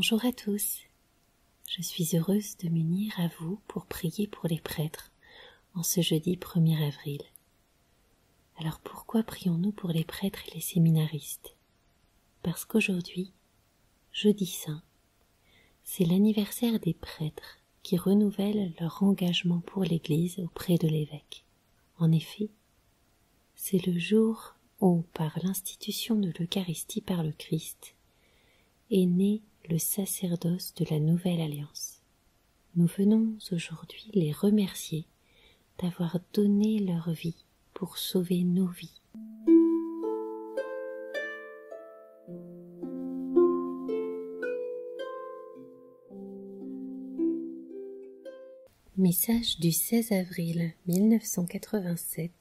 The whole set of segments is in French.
Bonjour à tous, je suis heureuse de m'unir à vous pour prier pour les prêtres en ce jeudi 1er avril. Alors pourquoi prions-nous pour les prêtres et les séminaristes? Parce qu'aujourd'hui, jeudi saint, c'est l'anniversaire des prêtres qui renouvellent leur engagement pour l'Église auprès de l'évêque. En effet, c'est le jour où, par l'institution de l'Eucharistie par le Christ, est né le sacerdoce de la Nouvelle Alliance. Nous venons aujourd'hui les remercier d'avoir donné leur vie pour sauver nos vies. Message du 16 avril 1987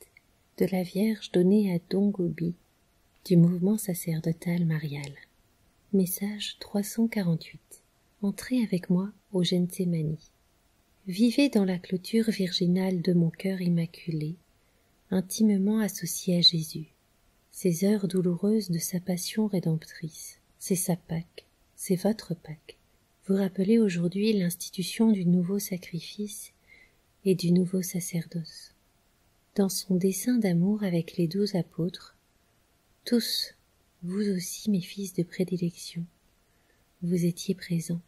de la Vierge donnée à Don Gobi du mouvement sacerdotal marial. Message 348. Entrez avec moi au Gethsémani. Vivez dans la clôture virginale de mon cœur immaculé, intimement associé à Jésus. Ces heures douloureuses de sa passion rédemptrice, c'est sa Pâque, c'est votre Pâque. Vous rappelez aujourd'hui l'institution du nouveau sacrifice et du nouveau sacerdoce. Dans son dessein d'amour avec les 12 apôtres, tous, vous aussi mes fils de prédilection, vous étiez présents.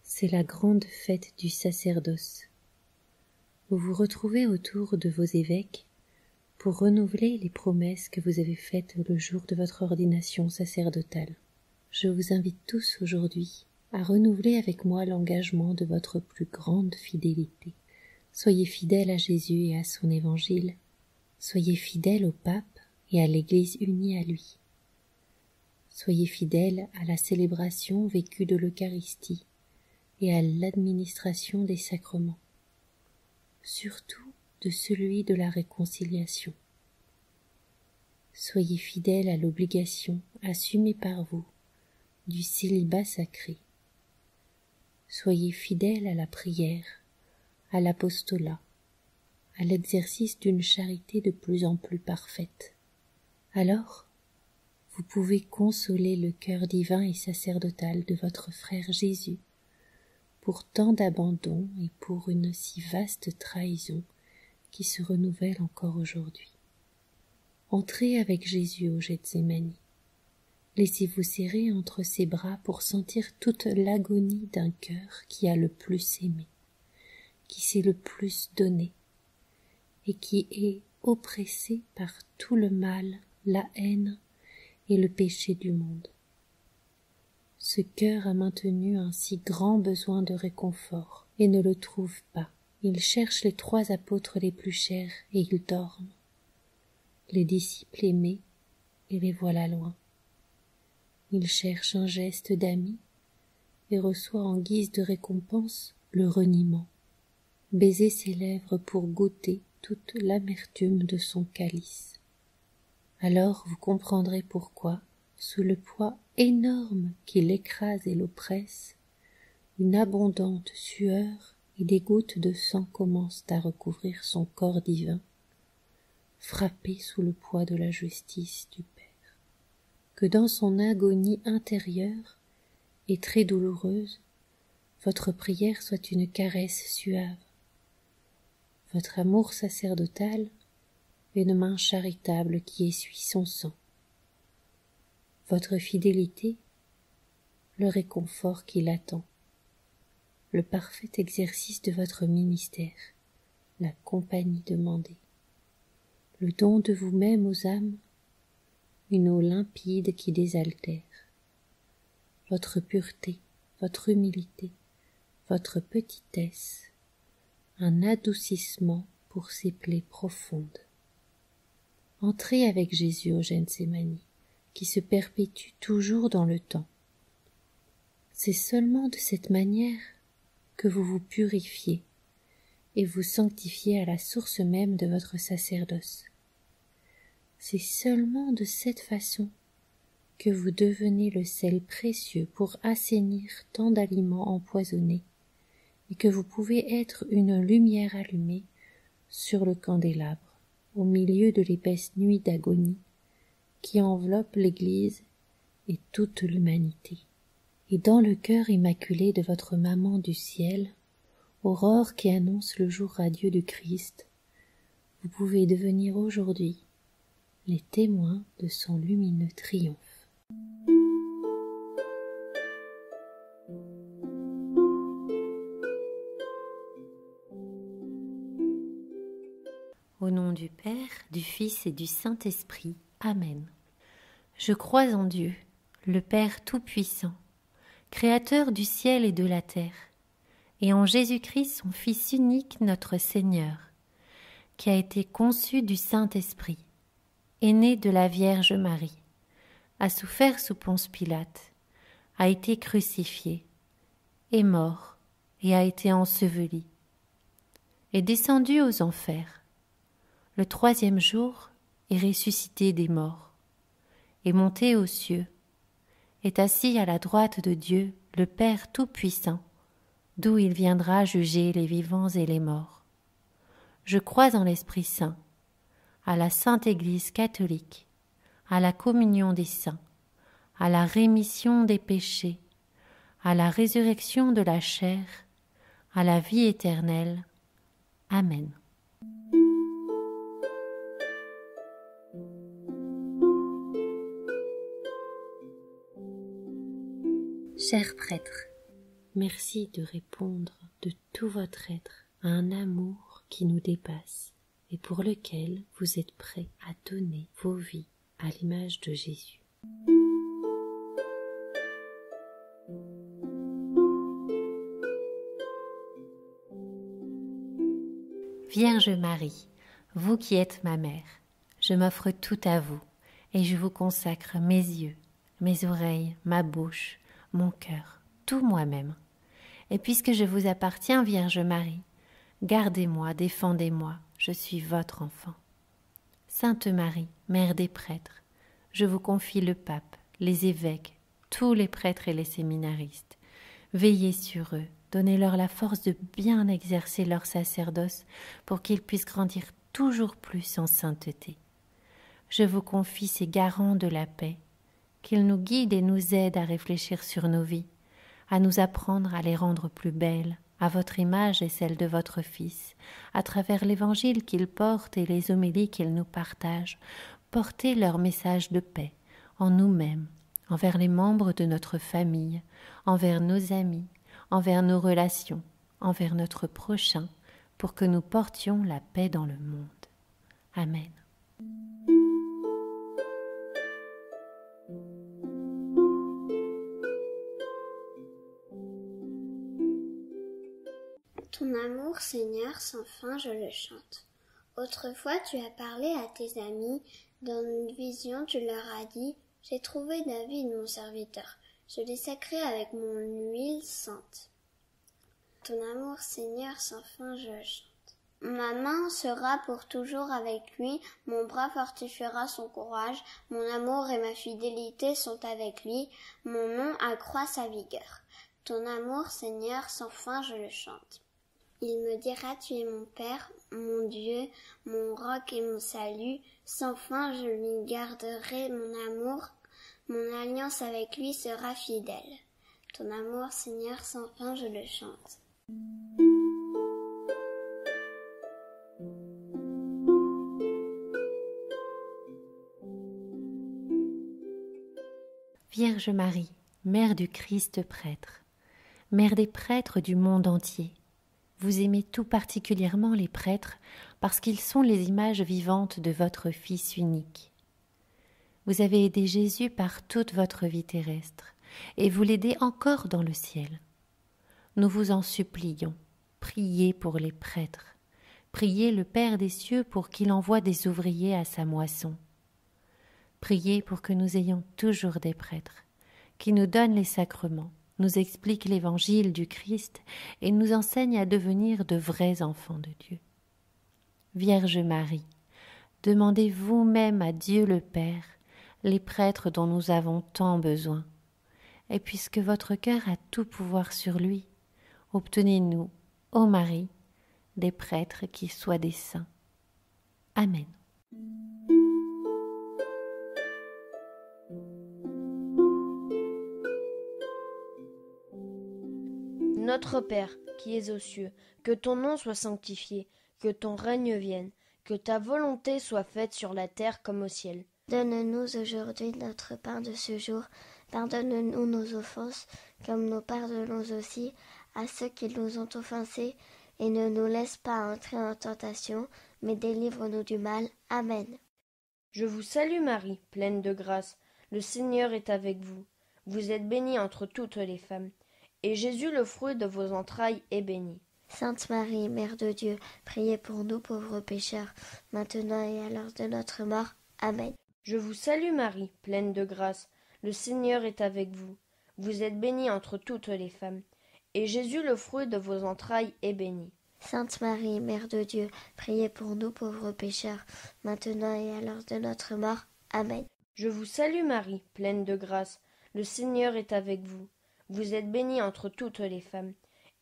C'est la grande fête du sacerdoce. Vous vous retrouvez autour de vos évêques pour renouveler les promesses que vous avez faites le jour de votre ordination sacerdotale. Je vous invite tous aujourd'hui à renouveler avec moi l'engagement de votre plus grande fidélité. Soyez fidèles à Jésus et à son évangile. Soyez fidèles au pape et à l'Église unie à lui. Soyez fidèles à la célébration vécue de l'Eucharistie et à l'administration des sacrements, surtout de celui de la réconciliation. Soyez fidèles à l'obligation assumée par vous du célibat sacré. Soyez fidèles à la prière, à l'apostolat, à l'exercice d'une charité de plus en plus parfaite. Alors, vous pouvez consoler le cœur divin et sacerdotal de votre frère Jésus pour tant d'abandon et pour une si vaste trahison qui se renouvelle encore aujourd'hui. Entrez avec Jésus au Gethsémani. Laissez-vous serrer entre ses bras pour sentir toute l'agonie d'un cœur qui a le plus aimé, qui s'est le plus donné et qui est oppressé par tout le mal, la haine et le péché du monde. Ce cœur a maintenu un si grand besoin de réconfort et ne le trouve pas. Il cherche les 3 apôtres les plus chers et ils dorment. Les disciples aimés et les voilà loin. Il cherche un geste d'ami et reçoit en guise de récompense le reniement. Baiser ses lèvres pour goûter toute l'amertume de son calice. Alors vous comprendrez pourquoi, sous le poids énorme qui l'écrase et l'oppresse, une abondante sueur et des gouttes de sang commencent à recouvrir son corps divin, frappé sous le poids de la justice du Père. Que dans son agonie intérieure et très douloureuse, votre prière soit une caresse suave, votre amour sacerdotal une main charitable qui essuie son sang, votre fidélité, le réconfort qui l'attend, le parfait exercice de votre ministère, la compagnie demandée, le don de vous-même aux âmes, une eau limpide qui désaltère, votre pureté, votre humilité, votre petitesse, un adoucissement pour ces plaies profondes. Entrez avec Jésus au Gethsémani, qui se perpétue toujours dans le temps. C'est seulement de cette manière que vous vous purifiez et vous sanctifiez à la source même de votre sacerdoce. C'est seulement de cette façon que vous devenez le sel précieux pour assainir tant d'aliments empoisonnés et que vous pouvez être une lumière allumée sur le candélabre, au milieu de l'épaisse nuit d'agonie qui enveloppe l'Église et toute l'humanité. et dans le cœur immaculé de votre maman du ciel, aurore qui annonce le jour radieux du Christ, vous pouvez devenir aujourd'hui les témoins de son lumineux triomphe. Au nom du Père, du Fils et du Saint-Esprit. Amen. Je crois en Dieu, le Père Tout-Puissant, Créateur du ciel et de la terre, et en Jésus-Christ, son Fils unique, notre Seigneur, qui a été conçu du Saint-Esprit, est né de la Vierge Marie, a souffert sous Ponce Pilate, a été crucifié, est mort et a été enseveli, est descendu aux enfers. Le 3e jour est ressuscité des morts, est monté aux cieux, est assis à la droite de Dieu, le Père Tout-Puissant, d'où il viendra juger les vivants et les morts. Je crois en l'Esprit Saint, à la Sainte Église catholique, à la communion des saints, à la rémission des péchés, à la résurrection de la chair, à la vie éternelle. Amen. Chers prêtres, merci de répondre de tout votre être à un amour qui nous dépasse et pour lequel vous êtes prêts à donner vos vies à l'image de Jésus. Vierge Marie, vous qui êtes ma mère, je m'offre tout à vous et je vous consacre mes yeux, mes oreilles, ma bouche, mon cœur, tout moi-même. Et puisque je vous appartiens, Vierge Marie, gardez-moi, défendez-moi, je suis votre enfant. Sainte Marie, Mère des prêtres, je vous confie le pape, les évêques, tous les prêtres et les séminaristes. Veillez sur eux, donnez-leur la force de bien exercer leur sacerdoce pour qu'ils puissent grandir toujours plus en sainteté. Je vous confie ces garants de la paix, qu'ils nous guident et nous aident à réfléchir sur nos vies, à nous apprendre à les rendre plus belles, à votre image et celle de votre Fils, à travers l'Évangile qu'ils portent et les homélies qu'ils nous partagent, porter leur message de paix en nous-mêmes, envers les membres de notre famille, envers nos amis, envers nos relations, envers notre prochain, pour que nous portions la paix dans le monde. Amen. Ton amour, Seigneur, sans fin, je le chante. Autrefois, tu as parlé à tes amis. Dans une vision, tu leur as dit « J'ai trouvé David, mon serviteur. Je l'ai sacré avec mon huile sainte. » Ton amour, Seigneur, sans fin, je le chante. Ma main sera pour toujours avec lui, mon bras fortifiera son courage, mon amour et ma fidélité sont avec lui, mon nom accroît sa vigueur. Ton amour, Seigneur, sans fin, je le chante. Il me dira, tu es mon Père, mon Dieu, mon roc et mon salut. Sans fin, je lui garderai mon amour. Mon alliance avec lui sera fidèle. Ton amour, Seigneur, sans fin, je le chante. Vierge Marie, Mère du Christ prêtre, Mère des prêtres du monde entier, vous aimez tout particulièrement les prêtres parce qu'ils sont les images vivantes de votre Fils unique. Vous avez aidé Jésus par toute votre vie terrestre et vous l'aidez encore dans le ciel. Nous vous en supplions, priez pour les prêtres, priez le Père des cieux pour qu'il envoie des ouvriers à sa moisson. Priez pour que nous ayons toujours des prêtres qui nous donnent les sacrements, nous expliquent l'évangile du Christ et nous enseignent à devenir de vrais enfants de Dieu. Vierge Marie, demandez vous-même à Dieu le Père les prêtres dont nous avons tant besoin. Et puisque votre cœur a tout pouvoir sur lui, obtenez-nous, ô Marie, des prêtres qui soient des saints. Amen. Notre Père, qui es aux cieux, que ton nom soit sanctifié, que ton règne vienne, que ta volonté soit faite sur la terre comme au ciel. Donne-nous aujourd'hui notre pain de ce jour. Pardonne-nous nos offenses, comme nous pardonnons aussi à ceux qui nous ont offensés. Et ne nous laisse pas entrer en tentation, mais délivre-nous du mal. Amen. Je vous salue Marie, pleine de grâce. Le Seigneur est avec vous. Vous êtes bénie entre toutes les femmes. Et Jésus, le fruit de vos entrailles, est béni. Sainte Marie, Mère de Dieu, priez pour nous pauvres pécheurs, maintenant et à l'heure de notre mort. Amen. Je vous salue Marie, pleine de grâce. Le Seigneur est avec vous. Vous êtes bénie entre toutes les femmes. Et Jésus, le fruit de vos entrailles, est béni. Sainte Marie, Mère de Dieu, priez pour nous pauvres pécheurs, maintenant et à l'heure de notre mort. Amen. Je vous salue Marie, pleine de grâce. Le Seigneur est avec vous. Vous êtes bénie entre toutes les femmes.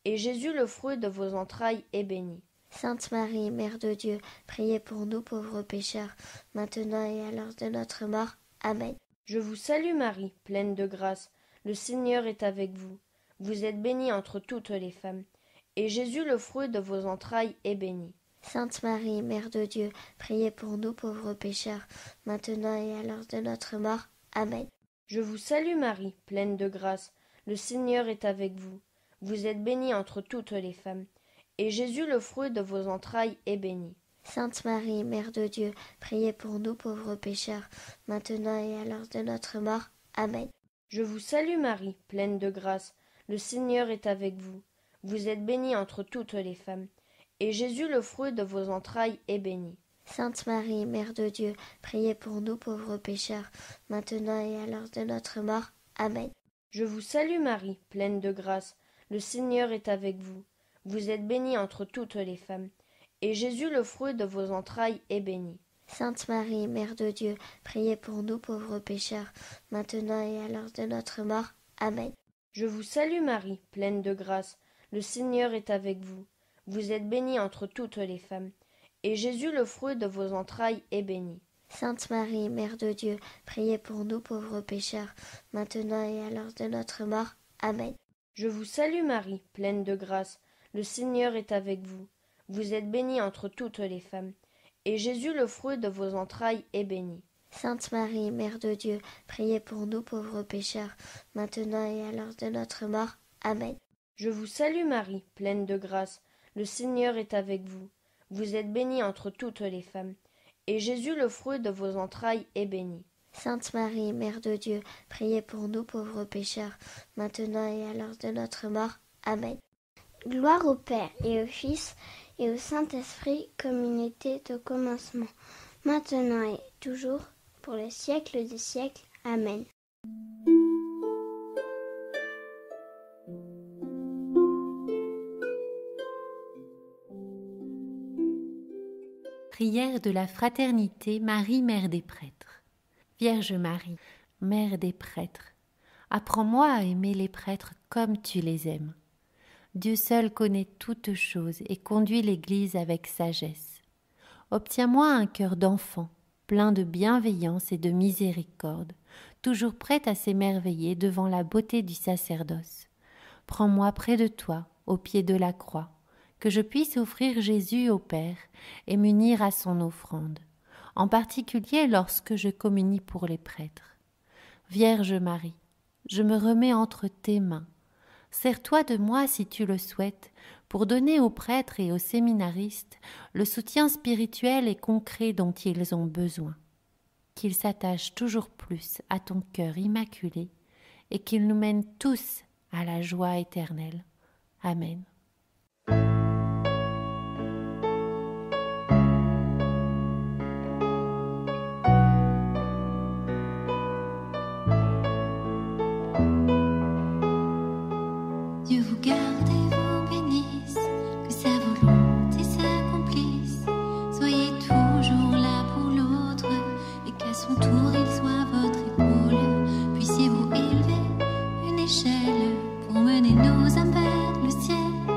Et Jésus, le fruit de vos entrailles, est béni. Sainte Marie, Mère de Dieu, priez pour nous pauvres pécheurs, maintenant et à l'heure de notre mort. Amen. Je vous salue Marie, pleine de grâce. Le Seigneur est avec vous. Vous êtes bénie entre toutes les femmes. Et Jésus, le fruit de vos entrailles, est béni. Sainte Marie, Mère de Dieu, priez pour nous pauvres pécheurs, maintenant et à l'heure de notre mort. Amen. Je vous salue Marie, pleine de grâce. Le Seigneur est avec vous. Vous êtes bénie entre toutes les femmes. Et Jésus, le fruit de vos entrailles, est béni. Sainte Marie, Mère de Dieu, priez pour nous pauvres pécheurs, maintenant et à l'heure de notre mort. Amen. Je vous salue Marie, pleine de grâce. Le Seigneur est avec vous. Vous êtes bénie entre toutes les femmes. Et Jésus, le fruit de vos entrailles, est béni. Sainte Marie, Mère de Dieu, priez pour nous pauvres pécheurs, maintenant et à l'heure de notre mort. Amen. Je vous salue Marie, pleine de grâce. Le Seigneur est avec vous. Vous êtes bénie entre toutes les femmes. Et Jésus, le fruit de vos entrailles, est béni. Sainte Marie, Mère de Dieu, priez pour nous pauvres pécheurs, maintenant et à l'heure de notre mort. Amen. Je vous salue Marie, pleine de grâce. Le Seigneur est avec vous. Vous êtes bénie entre toutes les femmes. Et Jésus, le fruit de vos entrailles, est béni. Sainte Marie, Mère de Dieu, priez pour nous pauvres pécheurs, maintenant et à l'heure de notre mort. Amen. Je vous salue Marie, pleine de grâce. Le Seigneur est avec vous. Vous êtes bénie entre toutes les femmes. Et Jésus, le fruit de vos entrailles, est béni. Sainte Marie, Mère de Dieu, priez pour nous pauvres pécheurs, maintenant et à l'heure de notre mort. Amen. Je vous salue Marie, pleine de grâce. Le Seigneur est avec vous. Vous êtes bénie entre toutes les femmes. Et Jésus, le fruit de vos entrailles, est béni. Sainte Marie, Mère de Dieu, priez pour nous pauvres pécheurs, maintenant et à l'heure de notre mort. Amen. Gloire au Père et au Fils et au Saint-Esprit, comme il était au commencement, maintenant et toujours, pour les siècles des siècles. Amen. Prière de la Fraternité Marie, Mère des prêtres. Vierge Marie, Mère des prêtres, apprends-moi à aimer les prêtres comme tu les aimes. Dieu seul connaît toutes choses et conduit l'Église avec sagesse. Obtiens-moi un cœur d'enfant, plein de bienveillance et de miséricorde, toujours prêt à s'émerveiller devant la beauté du sacerdoce. Prends-moi près de toi, au pied de la croix, que je puisse offrir Jésus au Père et m'unir à son offrande, en particulier lorsque je communie pour les prêtres. Vierge Marie, je me remets entre tes mains. Sers-toi de moi si tu le souhaites, pour donner aux prêtres et aux séminaristes le soutien spirituel et concret dont ils ont besoin. Qu'ils s'attachent toujours plus à ton cœur immaculé et qu'ils nous mènent tous à la joie éternelle. Amen. Dieu vous garde et vous bénisse, que sa volonté s'accomplisse. Soyez toujours là pour l'autre et qu'à son tour il soit votre épaule. Puissiez-vous élever une échelle pour mener nos âmes vers le ciel.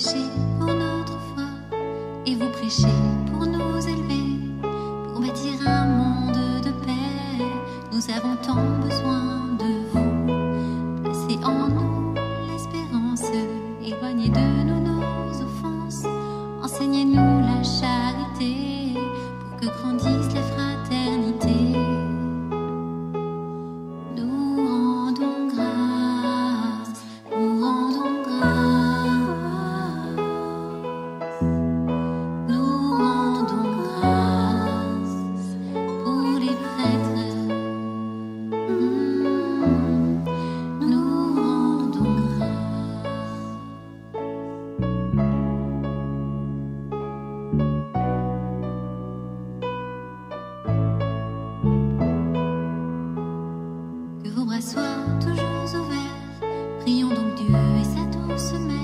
prêchez pour notre foi et vous prêchez pour nous élever, pour bâtir un monde de paix. Nous avons tant besoin de vous. Placez en nous l'espérance, éloignez de nous nos offenses. Enseignez-nous la charité pour que grandisse la fraternité. Nous rendons grâce, nous rendons grâce. Nous rendons grâce pour les prêtres. Nous rendons grâce. Que vos bras soient toujours ouverts. Prions donc Dieu et sa douce mère.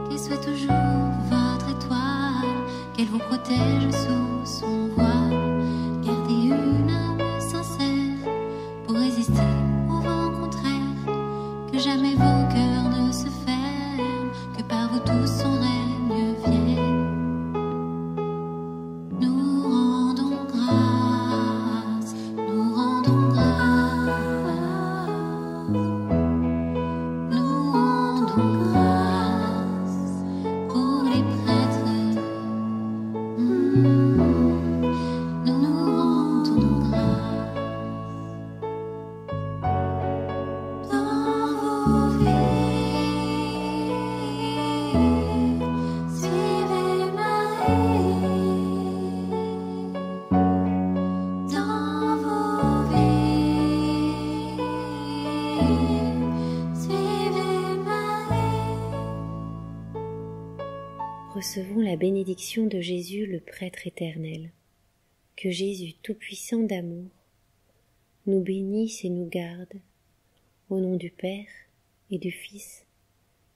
Qu'elle soit toujours votre étoile, qu'elle vous protège sous son voile. Gardez une âme sincère pour résister au vent contraire. Que jamais vos cœurs ne se ferment, que par vous tous son règne vienne. Nous rendons grâce, nous rendons grâce. Nous rendons grâce pour les prêtres. Nous rendons grâce. Dans vos vies, suivez Marie. Dans vos vies, suivez Marie. Recevons la bénédiction de Jésus le prêtre éternel. Que Jésus tout-puissant d'amour nous bénisse et nous garde, au nom du Père et du Fils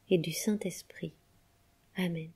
et du Saint-Esprit. Amen.